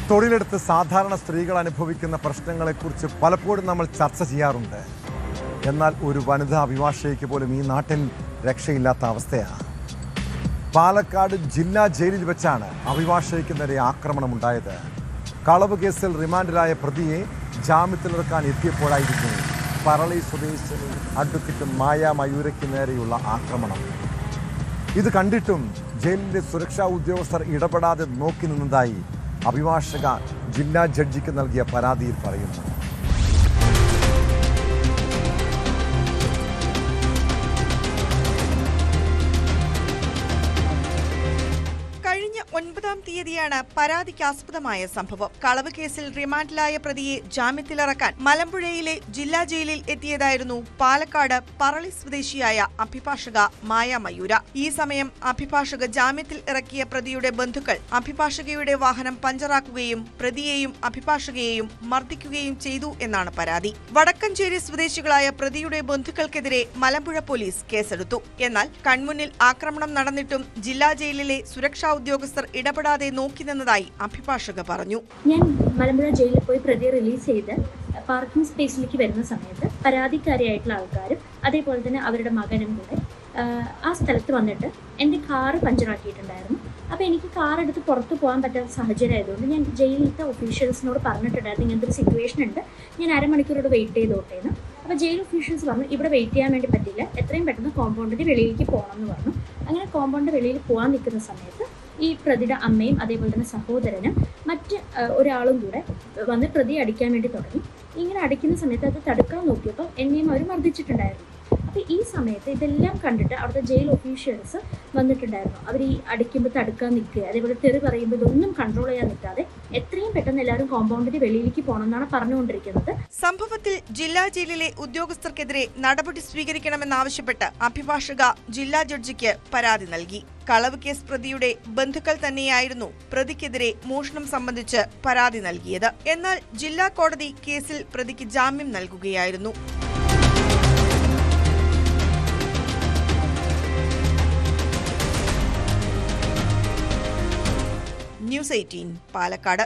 തൊഴിലെടുത്ത് സാധാരണ സ്ത്രീകൾ അനുഭവിക്കുന്ന പ്രശ്നങ്ങളെക്കുറിച്ച് പലപ്പോഴും നമ്മൾ ചർച്ച ചെയ്യാറുണ്ട്. എന്നാൽ ഒരു വനിതാ അഭിഭാഷകയ്ക്ക് പോലും ഈ നാട്ടിൽ രക്ഷയില്ലാത്ത അവസ്ഥയാണ്. പാലക്കാട് ജില്ലാ ജയിലിൽ വെച്ചാണ് അഭിഭാഷകയ്ക്ക് നേരെ ആക്രമണമുണ്ടായത്. കളവ് കേസിൽ റിമാൻഡിലായ പ്രതിയെ ജാമ്യത്തിലിറക്കാൻ എത്തിയപ്പോഴായിരുന്നു പറളി സ്വദേശിനി അഡ്വക്കേറ്റ് മായ മയൂരയ്ക്ക് നേരെയുള്ള ആക്രമണം. ഇത് കണ്ടിട്ടും ജയിലിലെ സുരക്ഷാ ഉദ്യോഗസ്ഥർ ഇടപെടാതെ നോക്കി നിന്നതായി അഭിഭാഷക ജില്ലാ ജഡ്ജിക്ക് നൽകിയ പരാതിയിൽ പറയുന്നു. കഴിഞ്ഞ 9-ാം തീയതിയാണ് പരാതിക്കാസ്പദമായ സംഭവം. കളവ് കേസിൽ റിമാൻഡിലായ പ്രതിയെ ജാമ്യത്തിലിറക്കാൻ മലമ്പുഴയിലെ ജില്ലാ ജയിലിൽ എത്തിയതായിരുന്നു പാലക്കാട് പറളി സ്വദേശിയായ അഭിഭാഷക മായ മയൂര. ഈ സമയം അഭിഭാഷക ജാമ്യത്തിൽ ഇറക്കിയ പ്രതിയുടെ ബന്ധുക്കൾ അഭിഭാഷകയുടെ വാഹനം പഞ്ചറാക്കുകയും പ്രതിയെയും അഭിഭാഷകയെയും മർദ്ദിക്കുകയും ചെയ്തു എന്നാണ് പരാതി. വടക്കഞ്ചേരി സ്വദേശികളായ പ്രതിയുടെ ബന്ധുക്കൾക്കെതിരെ മലമ്പുഴ പോലീസ് കേസെടുത്തു. എന്നാൽ കൺമുന്നിൽ ആക്രമണം നടന്നിട്ടും ജില്ലാ ജയിലിലെ സുരക്ഷാ ഉദ്യോഗസ്ഥർ ഇടപെടാതെ നോക്കി നിന്നതായി അഭിഭാഷക പറഞ്ഞു. ഞാൻ മലമ്പുഴ ജയിലിൽ പോയി പ്രതിയെ റിലീസ് ചെയ്ത് പാർക്കിംഗ് സ്പേസിലേക്ക് വരുന്ന സമയത്ത് പരാതിക്കാരിയായിട്ടുള്ള ആൾക്കാരും അതേപോലെ തന്നെ അവരുടെ മകനും കൂടെ ആ സ്ഥലത്ത് വന്നിട്ട് എൻ്റെ കാറ് പഞ്ചറാക്കിയിട്ടുണ്ടായിരുന്നു. അപ്പോൾ എനിക്ക് കാർ എടുത്ത് പുറത്ത് പോകാൻ പറ്റാത്ത സാഹചര്യം ആയതുകൊണ്ട് ഞാൻ ജയിലിലത്തെ ഒഫീഷ്യൽസിനോട് പറഞ്ഞിട്ടുണ്ടായിരുന്നു, ഇങ്ങനത്തെ ഒരു സിറ്റുവേഷൻ ഉണ്ട്, ഞാൻ അരമണിക്കൂറോട് വെയിറ്റ് ചെയ്തോട്ടേന്ന്. അപ്പോൾ ജയിൽ ഒഫീഷ്യൽസ് പറഞ്ഞു ഇവിടെ വെയിറ്റ് ചെയ്യാൻ വേണ്ടി പറ്റില്ല, എത്രയും പെട്ടെന്ന് കോമ്പൗണ്ടിൻ്റെ വെളിയിലേക്ക് പോകണം എന്ന് പറഞ്ഞു. അങ്ങനെ കോമ്പൗണ്ടിൻ്റെ വെളിയിൽ പോകാൻ നിൽക്കുന്ന സമയത്ത് ഈ പ്രതിയുടെ അമ്മയും അതേപോലെ തന്നെ സഹോദരനും മറ്റ് ഒരാളും കൂടെ വന്ന് പ്രതിയെ അടിക്കാൻ വേണ്ടി തുടങ്ങി. ഇങ്ങനെ അടിക്കുന്ന സമയത്ത് അത് തടുക്കാൻ നോക്കിയപ്പോൾ എന്നെയും അവർ മർദ്ദിച്ചിട്ടുണ്ടായിരുന്നു. അപ്പോൾ ഈ സമയത്ത് ഇതെല്ലാം കണ്ടിട്ട് അവിടുത്തെ ജയിൽ ഒഫീഷ്യൽസ് വന്നിട്ടുണ്ടായിരുന്നു. അവർ ഈ അടിക്കുമ്പോൾ തടുക്കാൻ നിൽക്കുക, അതേപോലെ തെറി പറയുമ്പോൾ ഇതൊന്നും കൺട്രോൾ ചെയ്യാൻ നിൽക്കാതെ എത്രയും പെട്ടെന്ന് എല്ലാവരും കോമ്പൗണ്ടിന്റെ വെളിയിലേക്ക് പോകണമെന്നാണ് പറഞ്ഞുകൊണ്ടിരിക്കുന്നത്. സംഭവത്തിൽ ജില്ലാ ജയിലിലെ ഉദ്യോഗസ്ഥർക്കെതിരെ നടപടി സ്വീകരിക്കണമെന്നാവശ്യപ്പെട്ട് അഭിഭാഷക ജില്ലാ ജഡ്ജിക്ക് പരാതി നൽകി. കളവ് കേസ് പ്രതിയുടെ ബന്ധുക്കൾ തന്നെയായിരുന്നു പ്രതിക്കെതിരെ മോഷണം സംബന്ധിച്ച് പരാതി നൽകിയത്. എന്നാൽ ജില്ലാ കോടതി കേസിൽ പ്രതിക്ക് ജാമ്യം നൽകുകയായിരുന്നു. ന്യൂസ് 18 പാലക്കാട്.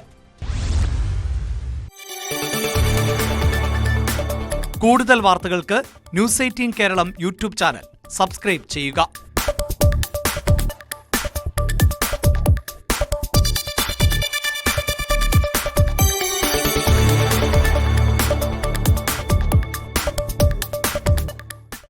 കൂടുതൽ വാർത്തകൾക്ക് news 18 Keralam YouTube channel subscribe ചെയ്യുക.